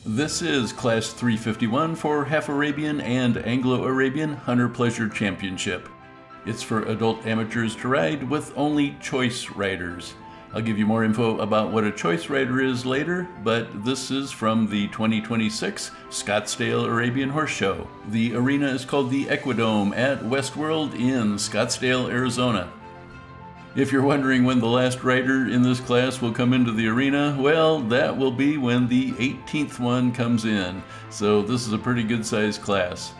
This is Class 351 for Half Arabian and Anglo Arabian Hunter Pleasure Championship. It's for adult amateurs to ride with only choice riders. I'll give you more info about what a choice rider is later, but this is from the 2026 Scottsdale Arabian Horse Show. The arena is called the Equidome at Westworld in Scottsdale, Arizona. If you're wondering when the last rider in this class will come into the arena, well, that will be when the 18th one comes in. So this is a pretty good sized class.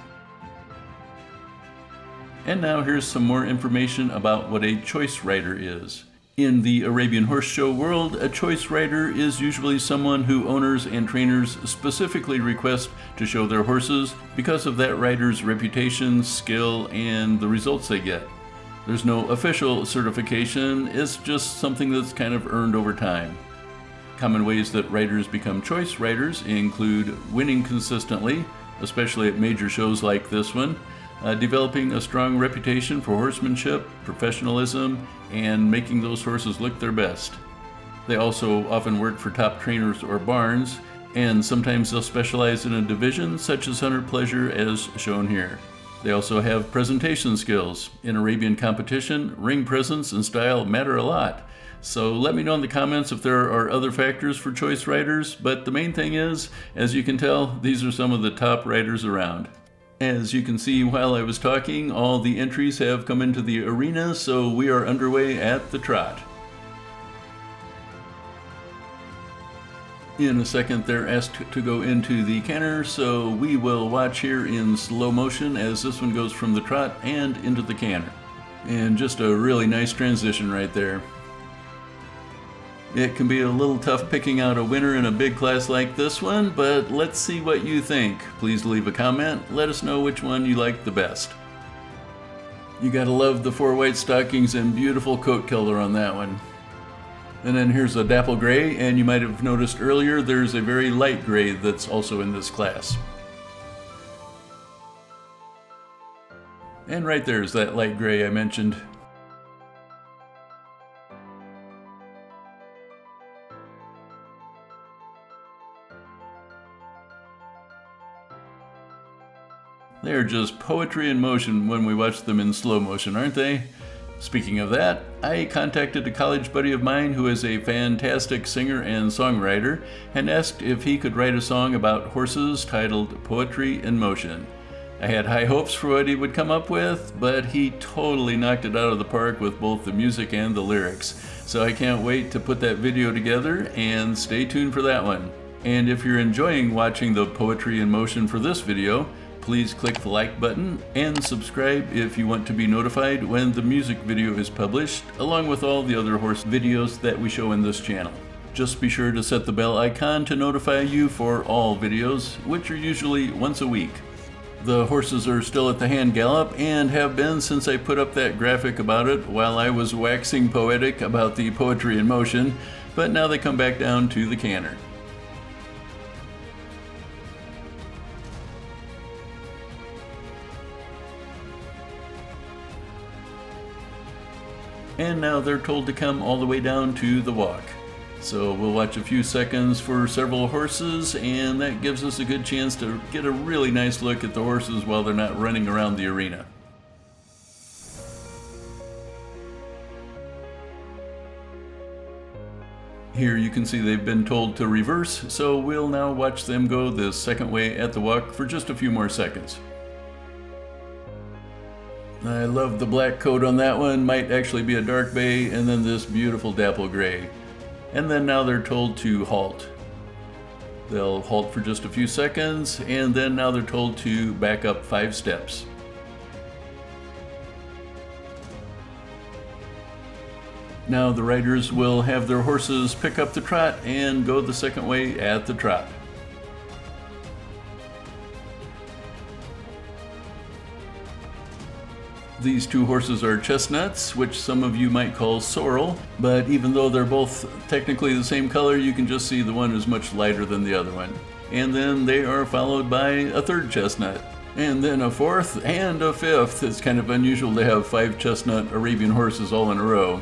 And now here's some more information about what a choice rider is. In the Arabian Horse Show world, a choice rider is usually someone who owners and trainers specifically request to show their horses because of that rider's reputation, skill, and the results they get. There's no official certification, it's just something that's kind of earned over time. Common ways that riders become choice riders include winning consistently, especially at major shows like this one, developing a strong reputation for horsemanship, professionalism, and making those horses look their best. They also often work for top trainers or barns, and sometimes they'll specialize in a division such as hunter pleasure as shown here. They also have presentation skills. In Arabian competition, ring presence and style matter a lot. So let me know in the comments if there are other factors for choice riders, but the main thing is, as you can tell, these are some of the top riders around. As you can see while I was talking, all the entries have come into the arena, so we are underway at the trot. In a second, they're asked to go into the canter, so we will watch here in slow motion as this one goes from the trot and into the canter. And just a really nice transition right there. It can be a little tough picking out a winner in a big class like this one, but let's see what you think. Please leave a comment, let us know which one you like the best. You gotta love the 4 white stockings and beautiful coat color on that one. And then here's a dapple gray, and you might have noticed earlier there's a very light gray that's also in this class. And right there's that light gray I mentioned. They're just poetry in motion when we watch them in slow motion, aren't they? Speaking of that, I contacted a college buddy of mine who is a fantastic singer and songwriter and asked if he could write a song about horses titled Poetry in Motion. I had high hopes for what he would come up with, but he totally knocked it out of the park with both the music and the lyrics. So I can't wait to put that video together, and stay tuned for that one. And if you're enjoying watching the Poetry in Motion for this video, please click the like button and subscribe if you want to be notified when the music video is published, along with all the other horse videos that we show in this channel. Just be sure to set the bell icon to notify you for all videos, which are usually once a week. The horses are still at the hand gallop and have been since I put up that graphic about it while I was waxing poetic about the poetry in motion, but now they come back down to the canter. And now they're told to come all the way down to the walk. So we'll watch a few seconds for several horses, and that gives us a good chance to get a really nice look at the horses while they're not running around the arena. Here you can see they've been told to reverse, so we'll now watch them go the second way at the walk for just a few more seconds. I love the black coat on that one, might actually be a dark bay, and then this beautiful dapple gray. And then now they're told to halt. They'll halt for just a few seconds, and then now they're told to back up 5 steps. Now the riders will have their horses pick up the trot and go the second way at the trot. These two horses are chestnuts, which some of you might call sorrel, but even though they're both technically the same color, you can just see the one is much lighter than the other one. And then they are followed by a third chestnut, and then a fourth and a fifth. It's kind of unusual to have 5 chestnut Arabian horses all in a row.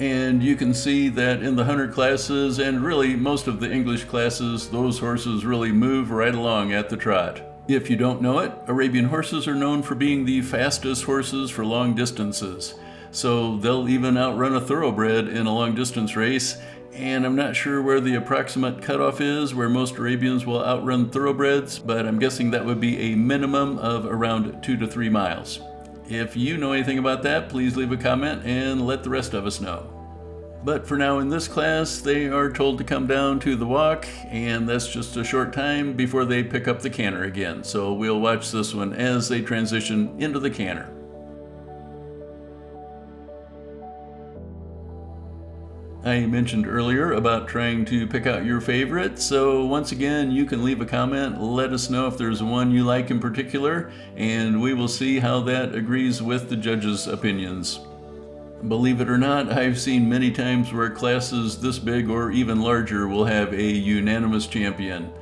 And you can see that in the hunter classes and really most of the English classes, those horses really move right along at the trot. If you don't know it, Arabian horses are known for being the fastest horses for long distances. So they'll even outrun a thoroughbred in a long distance race. And I'm not sure where the approximate cutoff is where most Arabians will outrun thoroughbreds, but I'm guessing that would be a minimum of around 2 to 3 miles. If you know anything about that, please leave a comment and let the rest of us know. But for now in this class, they are told to come down to the walk, and that's just a short time before they pick up the canter again. So we'll watch this one as they transition into the canter. I mentioned earlier about trying to pick out your favorite, so once again, you can leave a comment, let us know if there's one you like in particular, and we will see how that agrees with the judges' opinions. Believe it or not, I've seen many times where classes this big or even larger will have a unanimous champion.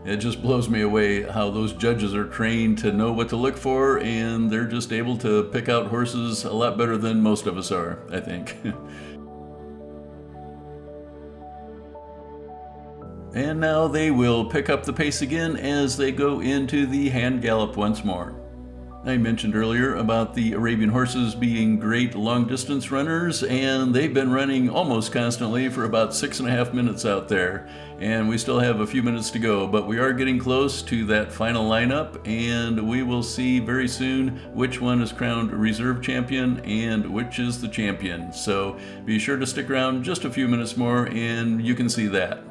It just blows me away how those judges are trained to know what to look for, and they're just able to pick out horses a lot better than most of us are, I think. And now they will pick up the pace again as they go into the hand gallop once more. I mentioned earlier about the Arabian horses being great long distance runners, and they've been running almost constantly for about 6.5 minutes out there. And we still have a few minutes to go, but we are getting close to that final lineup, and we will see very soon which one is crowned reserve champion and which is the champion. So be sure to stick around just a few minutes more and you can see that.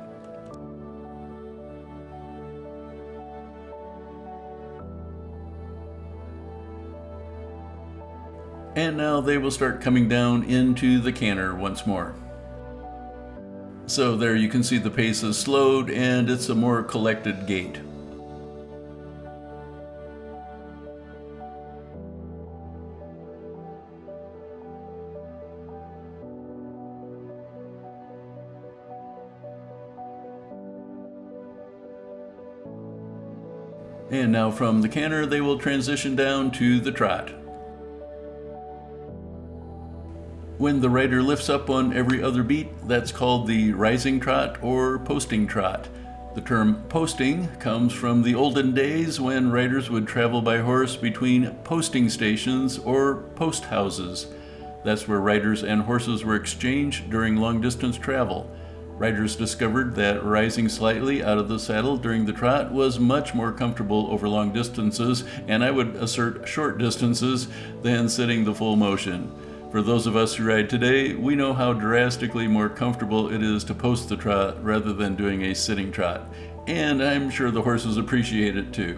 And now they will start coming down into the canter once more. So there you can see the pace is slowed and it's a more collected gait. And now from the canter they will transition down to the trot. When the rider lifts up on every other beat, that's called the rising trot or posting trot. The term posting comes from the olden days when riders would travel by horse between posting stations or post houses. That's where riders and horses were exchanged during long distance travel. Riders discovered that rising slightly out of the saddle during the trot was much more comfortable over long distances, and I would assert short distances, than sitting the full motion. For those of us who ride today, we know how drastically more comfortable it is to post the trot rather than doing a sitting trot. And I'm sure the horses appreciate it too.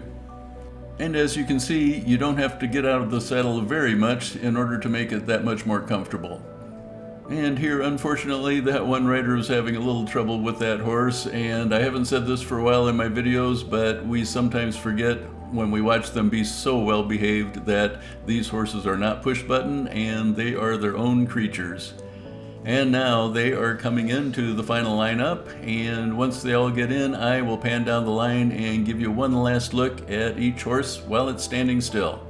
And as you can see, you don't have to get out of the saddle very much in order to make it that much more comfortable. And here, unfortunately, that one rider was having a little trouble with that horse, and I haven't said this for a while in my videos, but we sometimes forget when we watch them be so well behaved that these horses are not push button and they are their own creatures. And now they are coming into the final lineup, and once they all get in, I will pan down the line and give you one last look at each horse while it's standing still.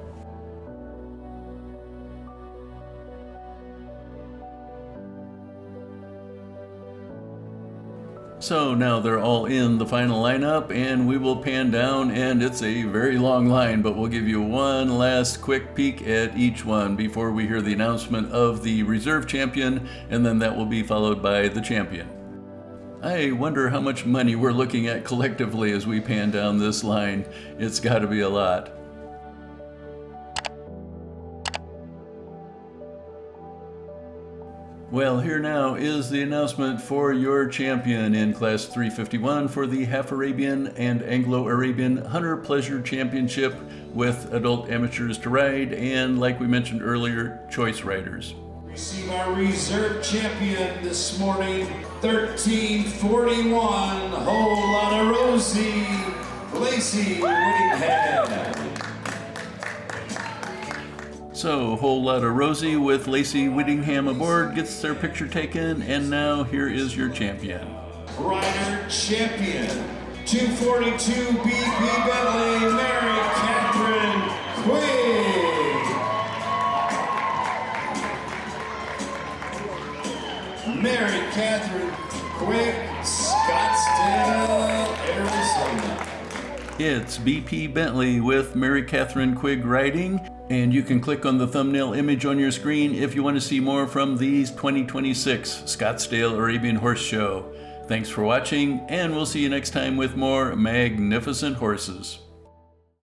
So now they're all in the final lineup, and we will pan down, and it's a very long line, but we'll give you one last quick peek at each one before we hear the announcement of the reserve champion, and then that will be followed by the champion. I wonder how much money we're looking at collectively as we pan down this line. It's got to be a lot. Well, here now is the announcement for your champion in Class 351 for the Half Arabian and Anglo Arabian Hunter Pleasure Championship with adult amateurs to ride and, like we mentioned earlier, choice riders. Receive our reserve champion this morning, 1341, Whole Lotta Rosie, Lacey Whittingham. So, Whole Lotta Rosie with Lacey Whittingham aboard gets their picture taken, and now here is your champion. Rider champion, 242 BP Bentley, Mary Catherine Quinn. Mary Catherine Quick, Scottsdale, Arizona. It's BP Bentley with Mary Catherine Quigg riding, and you can click on the thumbnail image on your screen if you want to see more from the 2026 Scottsdale Arabian Horse Show. Thanks for watching, and we'll see you next time with more magnificent horses.